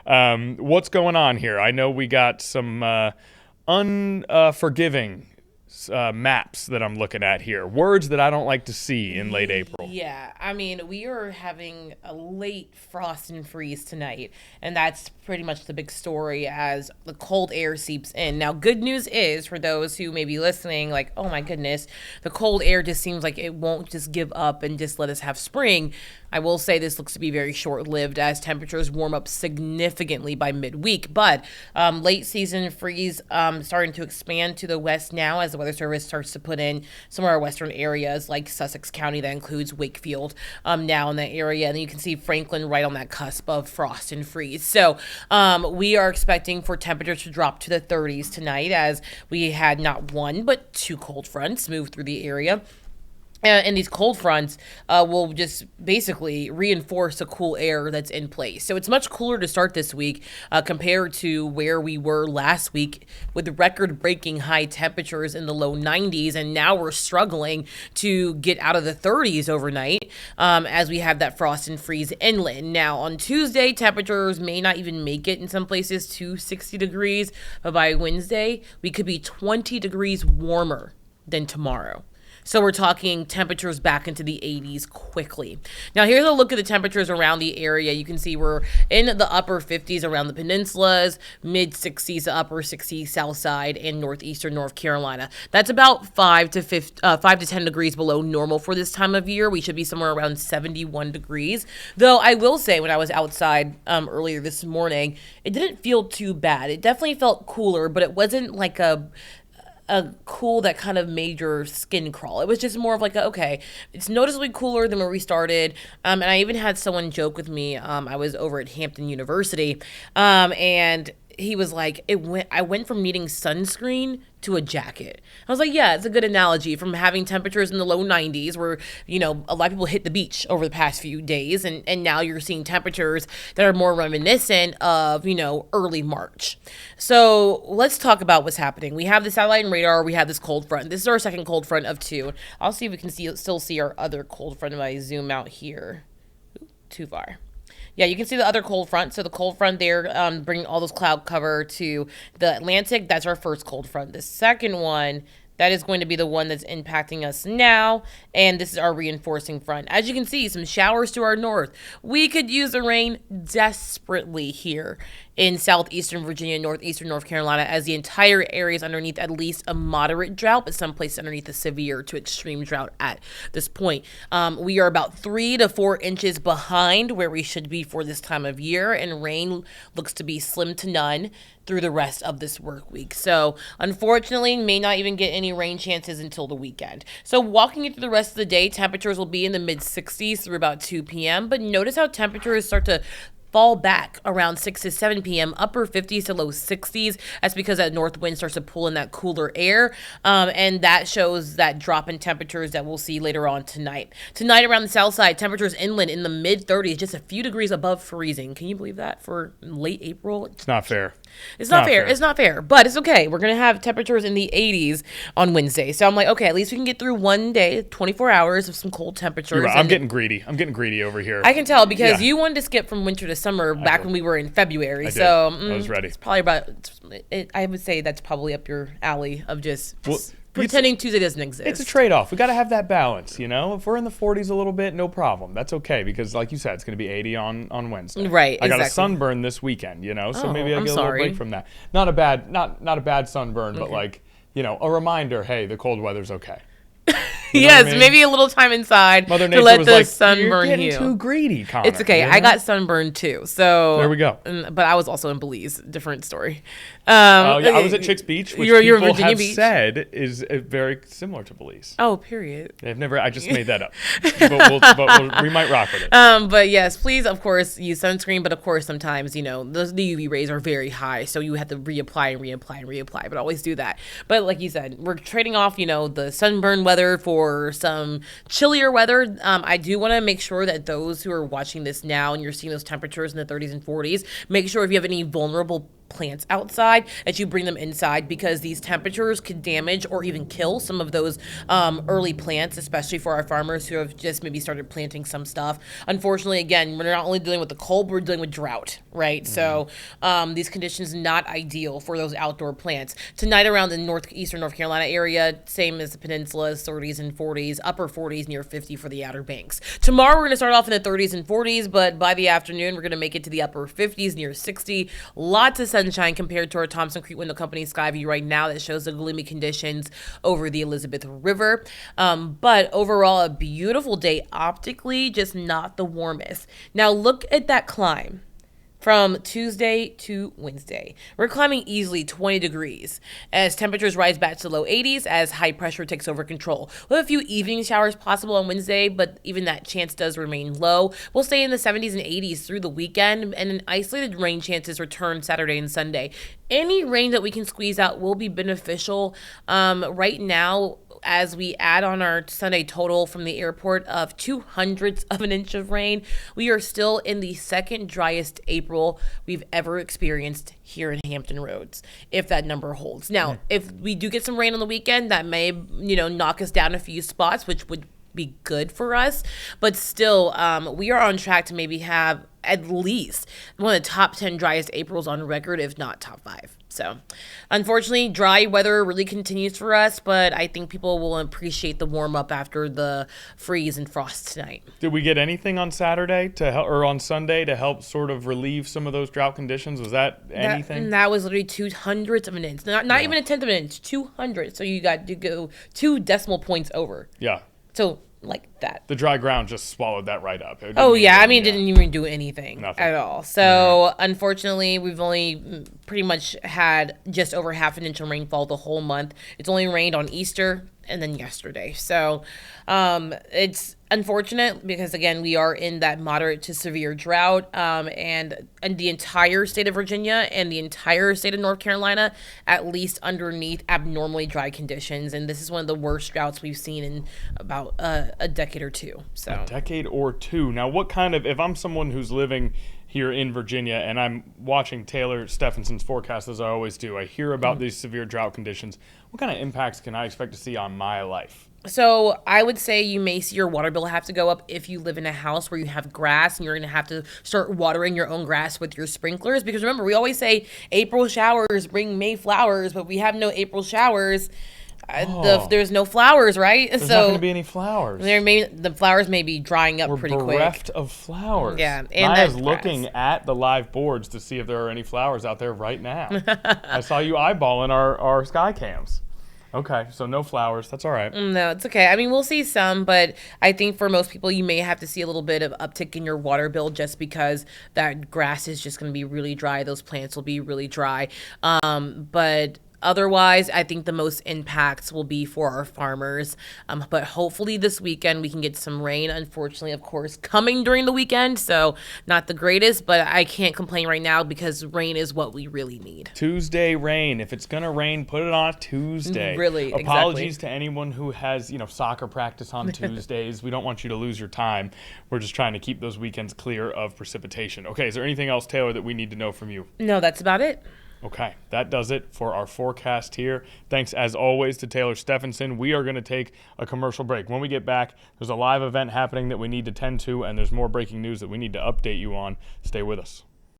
What's going on here? I know we got some unforgiving maps that I'm looking at here. Words that I don't like to see in late April. Yeah, I mean, we are having a late frost and freeze tonight, and that's pretty much the big story as the cold air seeps in. Now, good news is for those who may be listening, like, oh my goodness, the cold air just seems like it won't just give up and just let us have spring. I will say this looks to be very short-lived as temperatures warm up significantly by midweek, but late season freeze starting to expand to the west now as the Weather Service starts to put in some of our western areas like Sussex County. That includes Wakefield now in that area, and you can see Franklin right on that cusp of frost and freeze. So we are expecting for temperatures to drop to the 30s tonight as we had not one but two cold fronts move through the area. And these cold fronts will just basically reinforce the cool air that's in place. So it's much cooler to start this week compared to where we were last week with record-breaking high temperatures in the low 90s. And now we're struggling to get out of the 30s overnight as we have that frost and freeze inland. Now, on Tuesday, temperatures may not even make it in some places to 60 degrees. But by Wednesday, we could be 20 degrees warmer than tomorrow. So we're talking temperatures back into the 80s quickly. Now, here's a look at the temperatures around the area. You can see we're in the upper 50s around the peninsulas, mid 60s to upper 60s south side and northeastern North Carolina. That's about 5 to 10 degrees below normal for this time of year. We should be somewhere around 71 degrees. Though I will say when I was outside earlier this morning, it didn't feel too bad. It definitely felt cooler, but it wasn't like a cool that kind of made your skin crawl. It was just more of like, okay, it's noticeably cooler than where we started. And I even had someone joke with me. I was over at Hampton University, and he was like, I went from needing sunscreen to a jacket. I was like, yeah, it's a good analogy from having temperatures in the low 90s where, a lot of people hit the beach over the past few days. And now you're seeing temperatures that are more reminiscent of, early March. So let's talk about what's happening. We have the satellite and radar. We have this cold front. This is our second cold front of two. I'll see if we can still see our other cold front if I zoom out here. Ooh, too far. Yeah, you can see the other cold front. So the cold front there, bringing all those cloud cover to the Atlantic. That's our first cold front. The second one, that is going to be the one that's impacting us now. And this is our reinforcing front. As you can see, some showers to our north. We could use the rain desperately here in southeastern Virginia, northeastern North Carolina, as the entire area is underneath at least a moderate drought, but some places underneath a severe to extreme drought at this point. We are about 3 to 4 inches behind where we should be for this time of year, and rain looks to be slim to none through the rest of this work week. So unfortunately, may not even get any rain chances until the weekend. So walking into the rest of the day, temperatures will be in the mid 60s through about 2 p.m. But notice how temperatures start to fall back around 6 to 7 p.m., upper 50s to low 60s. That's because that north wind starts to pull in that cooler air, and that shows that drop in temperatures that we'll see later on tonight. Tonight around the south side, temperatures inland in the mid 30s, just a few degrees above freezing. Can you believe that for late April? It's not fair. It's not fair. It's not fair, but it's okay. We're going to have temperatures in the 80s on Wednesday. So I'm like, okay, at least we can get through one day, 24 hours of some cold temperatures. Right. I'm getting greedy. I'm getting greedy over here. I can tell because you wanted to skip from winter to summer back when we were in February. I so I was ready. It's probably I would say that's probably up your alley of just pretending Tuesday doesn't exist. It's a trade-off. We got to have that balance, If we're in the 40s a little bit, no problem. That's okay because, like you said, it's going to be 80 on Wednesday. Right. I got a sunburn this weekend, so maybe I get a little break from that. Not a bad sunburn, but a reminder. Hey, the cold weather's okay. Yes, I mean? Maybe a little time inside Mother to let the like, sunburn You're getting heal. Too greedy, Connor. It's okay. I got sunburned too. So there we go. But I was also in Belize. Different story. I was at Chicks Beach, which you're people have Beach. said is very similar to Belize. Oh, period. I just made that up. but we might rock with it. But yes, please, of course, use sunscreen. But of course, sometimes, the UV rays are very high. So you have to reapply. But always do that. But like you said, we're trading off, the sunburn weather for some chillier weather. I do want to make sure that those who are watching this now and you're seeing those temperatures in the 30s and 40s, make sure if you have any vulnerable plants outside that you bring them inside, because these temperatures could damage or even kill some of those early plants, especially for our farmers who have just maybe started planting some stuff. Unfortunately, again, we're not only dealing with the cold, we're dealing with drought, right? So these conditions not ideal for those outdoor plants. Tonight around the northeastern North Carolina area, same as the peninsula, 30s and 40s, upper 40s, near 50 for the Outer Banks. Tomorrow we're going to start off in the 30s and 40s, but by the afternoon we're going to make it to the upper 50s, near 60. Lots of sunshine compared to our Thompson Creek Window Company sky view right now that shows the gloomy conditions over the Elizabeth River. But overall, a beautiful day optically, just not the warmest. Now look at that climb. From Tuesday to Wednesday, we're climbing easily 20 degrees as temperatures rise back to the low 80s as high pressure takes over control. We'll have a few evening showers possible on Wednesday, but even that chance does remain low. We'll stay in the 70s and 80s through the weekend, and an isolated rain chances return Saturday and Sunday. Any rain that we can squeeze out will be beneficial. Right now, as we add on our Sunday total from the airport of 0.02 of an inch of rain, we are still in the second driest April we've ever experienced here in Hampton Roads, if that number holds. Now, if we do get some rain on the weekend, that may, knock us down a few spots, which would be good for us. But still, we are on track to maybe have at least one of the top 10 driest Aprils on record, if not top 5. So, unfortunately, dry weather really continues for us, but I think people will appreciate the warm up after the freeze and frost tonight. Did we get anything on Saturday to help, or on Sunday to help sort of relieve some of those drought conditions? Was that anything? That was literally 0.02 of an inch, not even a tenth of an inch, 200. So you got to go 2 decimal points over. Yeah. So like that. The dry ground just swallowed that right up. It didn't even do anything at all. So unfortunately, we've only pretty much had just over half an inch of rainfall the whole month. It's only rained on Easter and then yesterday. So it's unfortunate because, again, we are in that moderate to severe drought, and the entire state of Virginia and the entire state of North Carolina at least underneath abnormally dry conditions. And this is one of the worst droughts we've seen in about a decade or two. So a decade or two. Now, what kind of, if I'm someone who's living here in Virginia and I'm watching Taylor Stephenson's forecast, as I always do, I hear about these severe drought conditions. What kind of impacts can I expect to see on my life? So I would say you may see your water bill have to go up if you live in a house where you have grass and you're going to have to start watering your own grass with your sprinklers. Because remember, we always say April showers bring May flowers, but we have no April showers. There's no flowers, right? There's not going to be any flowers. The flowers may be drying up pretty quick. We're bereft of flowers. Yeah, and Naya's looking at the live boards to see if there are any flowers out there right now. I saw you eyeballing our sky cams. Okay, so no flowers. That's all right. No, it's okay. I mean, we'll see some, but I think for most people, you may have to see a little bit of uptick in your water bill just because that grass is just going to be really dry. Those plants will be really dry. But otherwise, I think the most impacts will be for our farmers. But hopefully this weekend we can get some rain. Unfortunately, of course, coming during the weekend. So not the greatest, but I can't complain right now because rain is what we really need. Tuesday rain. If it's going to rain, put it on a Tuesday. Really, Apologies to anyone who has, soccer practice on Tuesdays. We don't want you to lose your time. We're just trying to keep those weekends clear of precipitation. Okay, is there anything else, Taylor, that we need to know from you? No, that's about it. Okay, that does it for our forecast here. Thanks, as always, to Taylor Stephenson. We are going to take a commercial break. When we get back, there's a live event happening that we need to tend to, and there's more breaking news that we need to update you on. Stay with us.